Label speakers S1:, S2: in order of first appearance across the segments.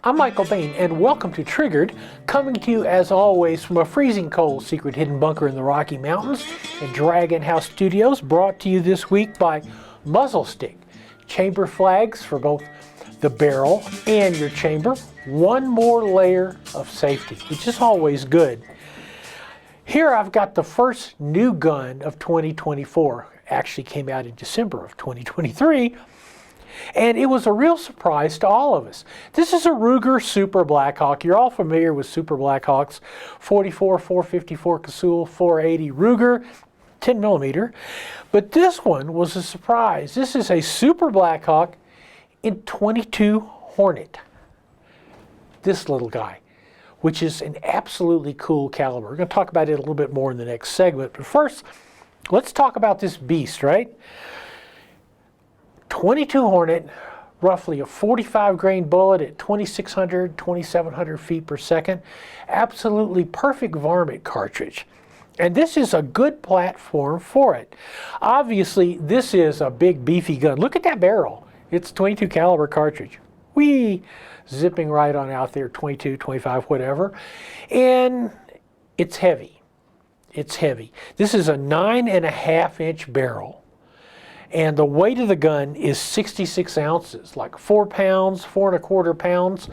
S1: I'm Michael Bain, and welcome to Triggered, coming to you as always from a freezing cold secret hidden bunker in the Rocky Mountains in Dragon House Studios, brought to you this week by Muzzle Stick, chamber flags for both the barrel and your chamber. One more layer of safety, which is always good. Here I've got the first new gun of 2024. Actually came out in December of 2023. And it was a real surprise to all of us. This is a Ruger Super Blackhawk. You're all familiar with Super Blackhawks. 44, 454 Casull, 480 Ruger, 10 millimeter. But this one was a surprise. This is a Super Blackhawk in 22 Hornet. This little guy, which is an absolutely cool caliber. We're going to talk about it a little bit more in the next segment. But first, let's talk about this beast, right? 22 Hornet, roughly a 45 grain bullet at 2,600, 2,700 feet per second. Absolutely perfect varmint cartridge. And this is a good platform for it. Obviously, this is a big beefy gun. Look at that barrel. It's 22 caliber cartridge. Whee! Zipping right on out there, 22, 25, whatever. And it's heavy. It's heavy. This is a 9.5-inch barrel. And the weight of the gun is 66 ounces, like 4 pounds, 4¼ pounds.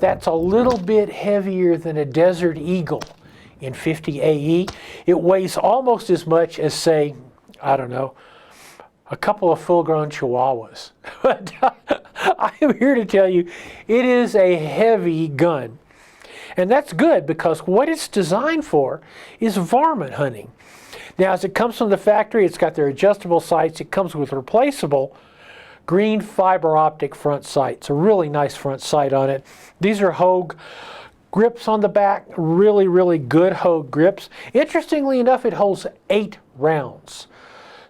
S1: That's a little bit heavier than a Desert Eagle in 50 AE. It weighs almost as much as, say, I don't know, a couple of full-grown Chihuahuas. But I am here to tell you, it is a heavy gun. And that's good because what it's designed for is varmint hunting. Now, as it comes from the factory, it's got their adjustable sights. It comes with replaceable green fiber optic front sights. A really nice front sight on it. These are Hogue grips on the back. Really, really good Hogue grips. Interestingly enough, it holds 8 rounds.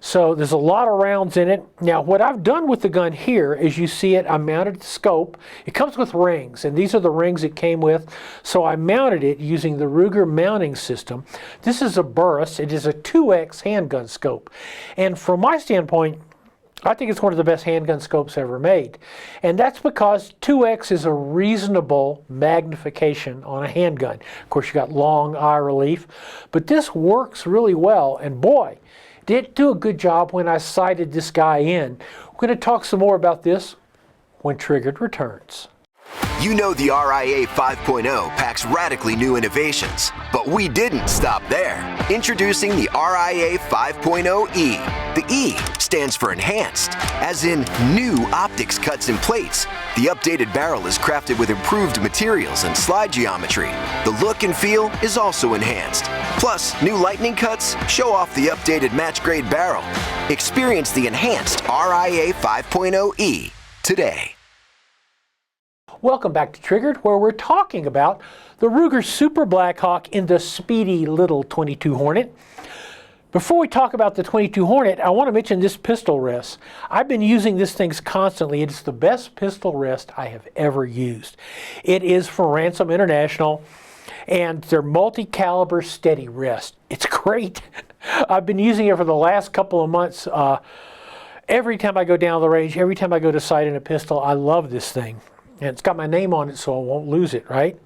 S1: So there's a lot of rounds in it. Now, what I've done with the gun here, as you see it, I mounted the scope. It comes with rings, and these are the rings it came with. So I mounted it using the Ruger mounting system. This is a Burris. It is a 2X handgun scope. And from my standpoint, I think it's one of the best handgun scopes ever made. And that's because 2X is a reasonable magnification on a handgun. Of course, you got long eye relief, but this works really well. And boy, did it do a good job when I sighted this guy in. We're going to talk some more about this when Triggered returns.
S2: You know the RIA 5.0 packs radically new innovations, but we didn't stop there. Introducing the RIA 5.0E. The E stands for enhanced, as in new optics, cuts, and plates. The updated barrel is crafted with improved materials and slide geometry. The look and feel is also enhanced. Plus, new lightning cuts show off the updated match-grade barrel. Experience the enhanced RIA 5.0E today.
S1: Welcome back to Triggered, where we're talking about the Ruger Super Blackhawk in the speedy little 22 Hornet. Before we talk about the 22 Hornet, I want to mention this pistol rest. I've been using this thing constantly. It's the best pistol rest I have ever used. It is from Ransom International, and they're multi-caliber steady rest. It's great. I've been using it for the last couple of months. Every time I go down the range, every time I go to sight in a pistol, I love this thing. And it's got my name on it, so I won't lose it, right?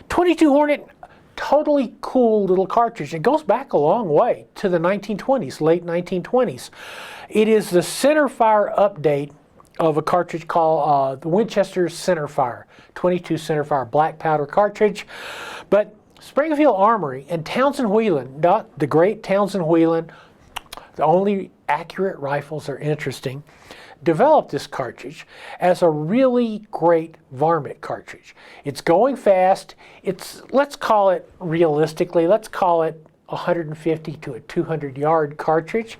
S1: 22 Hornet, totally cool little cartridge. It goes back a long way to the 1920s, late 1920s. It is the centerfire update of a cartridge called the Winchester Centerfire, 22 Centerfire black powder cartridge. But Springfield Armory and Townsend Whelan, not the great Townsend Whelan, the only accurate rifles are interesting, developed this cartridge as a really great varmint cartridge. It's going fast. It's, let's call it realistically, let's call it 150 to a 200 yard cartridge.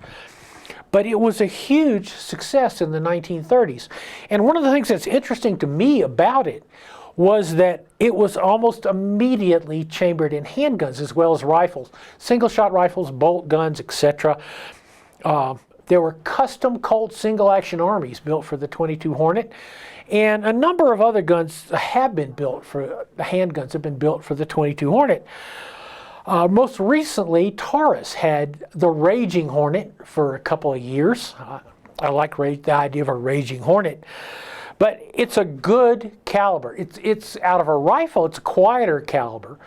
S1: But it was a huge success in the 1930s. And one of the things that's interesting to me about it was that it was almost immediately chambered in handguns as well as rifles, single shot rifles, bolt guns, etc. There were custom Colt single-action armies built for the 22 Hornet, and a number of other guns have been built for, the handguns have been built for the 22 Hornet. Most recently, Taurus had the Raging Hornet for a couple of years. I like the idea of a Raging Hornet. But it's a good caliber. It's out of a rifle, it's a quieter caliber.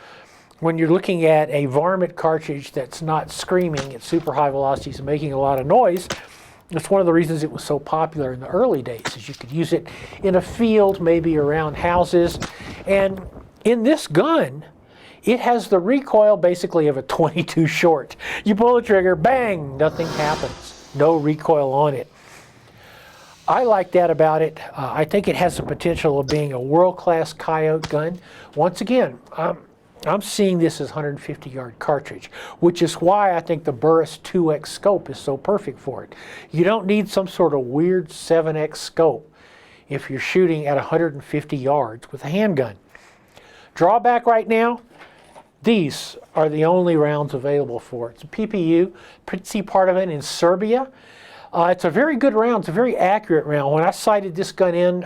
S1: When you're looking at a varmint cartridge that's not screaming at super high velocities and making a lot of noise, it's one of the reasons it was so popular in the early days, is you could use it in a field, maybe around houses. And in this gun, it has the recoil basically of a .22 short. You pull the trigger, bang, nothing happens. No recoil on it. I like that about it. I think it has the potential of being a world-class coyote gun. Once again, I'm seeing this as 150-yard cartridge, which is why I think the Burris 2X scope is so perfect for it. You don't need some sort of weird 7X scope if you're shooting at 150 yards with a handgun. Drawback right now, these are the only rounds available for it. It's a PPU, see part of it in Serbia. It's a very good round. It's a very accurate round. When I sighted this gun in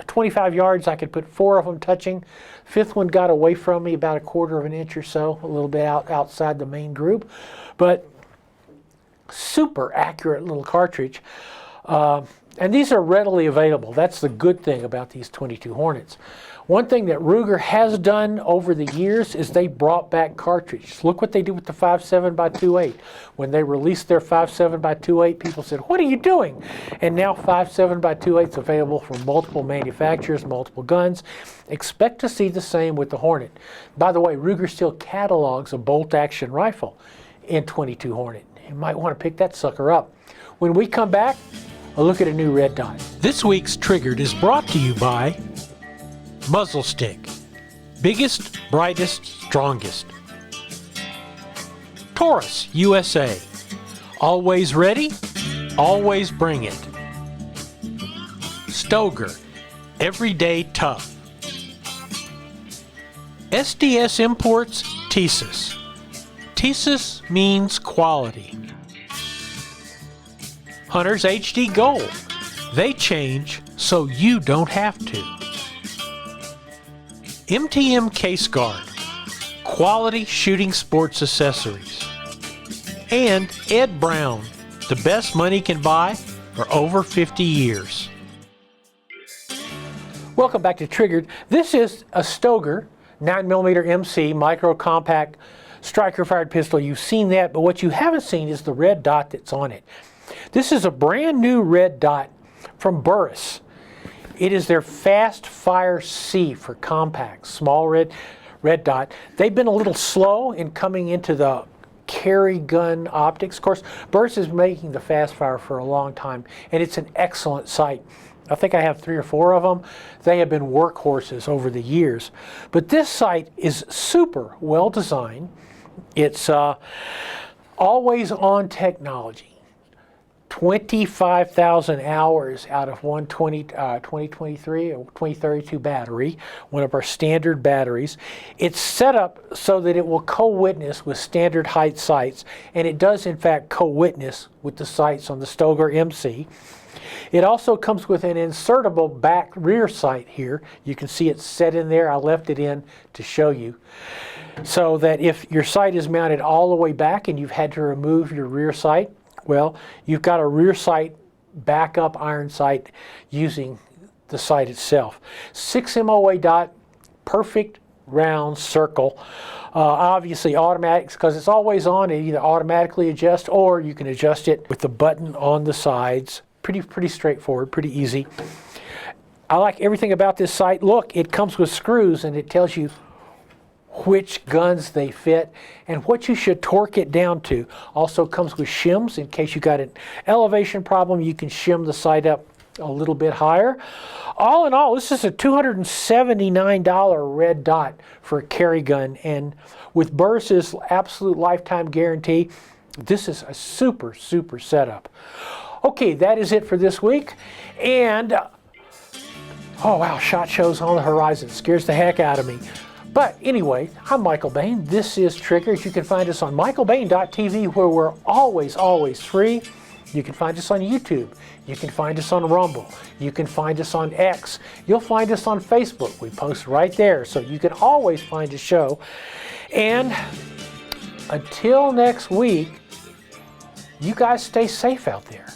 S1: 25 yards, I could put 4 of them touching. Fifth one got away from me about 1/4 of an inch or so, a little bit outside the main group. But super accurate little cartridge. And these are readily available. That's the good thing about these 22 Hornets. One thing that Ruger has done over the years is they brought back cartridges. Look what they did with the 5.7x2.8. When they released their 5.7x2.8, people said, "What are you doing?" And now 5.7x2.8 is available from multiple manufacturers, multiple guns. Expect to see the same with the Hornet. By the way, Ruger still catalogs a bolt-action rifle in 22 Hornet. You might want to pick that sucker up. When we come back, a look at a new red dot. This week's Triggered is brought to you by Muzzle Stick. Biggest, brightest, strongest. Taurus, USA. Always ready, always bring it. Stoeger, everyday tough. SDS Imports, Thesis. Thesis means quality. Hunter's HD Gold. They change so you don't have to. MTM Case Guard. Quality shooting sports accessories. And Ed Brown. The best money can buy for over 50 years. Welcome back to Triggered. This is a Stoeger 9mm MC micro compact striker fired pistol. You've seen that, but what you haven't seen is the red dot that's on it. This is a brand new red dot from Burris. It is their Fast Fire C for compact, small red dot. They've been a little slow in coming into the carry gun optics. Of course, Burris is making the Fast Fire for a long time, and it's an excellent sight. I think I have 3 or 4 of them. They have been workhorses over the years. But this sight is super well designed. It's always on technology. 25,000 hours out of one 2023 or 2032 battery, one of our standard batteries. It's set up so that it will co-witness with standard height sights, and it does in fact co-witness with the sights on the Stoeger MC. It also comes with an insertable back rear sight here. You can see it set in there. I left it in to show you. So that if your sight is mounted all the way back and you've had to remove your rear sight, well, you've got a rear sight backup iron sight using the sight itself. 6 MOA dot, perfect round circle. Obviously automatics, because it's always on. It either automatically adjusts or you can adjust it with the button on the sides. Pretty straightforward, pretty easy. I like everything about this sight. Look, it comes with screws and it tells you which guns they fit and what you should torque it down to. Also comes with shims in case you got an elevation problem. You can shim the sight up a little bit higher. All in all, this is a $279 red dot for a carry gun, and with Burris's absolute lifetime guarantee, this is a super setup. Okay, that is it for this week, and oh wow, SHOT Show's on the horizon. Scares the heck out of me. But anyway, I'm Michael Bain. This is Triggers. You can find us on michaelbain.tv, where we're always free. You can find us on YouTube. You can find us on Rumble. You can find us on X. You'll find us on Facebook. We post right there, so you can always find a show. And until next week, you guys stay safe out there.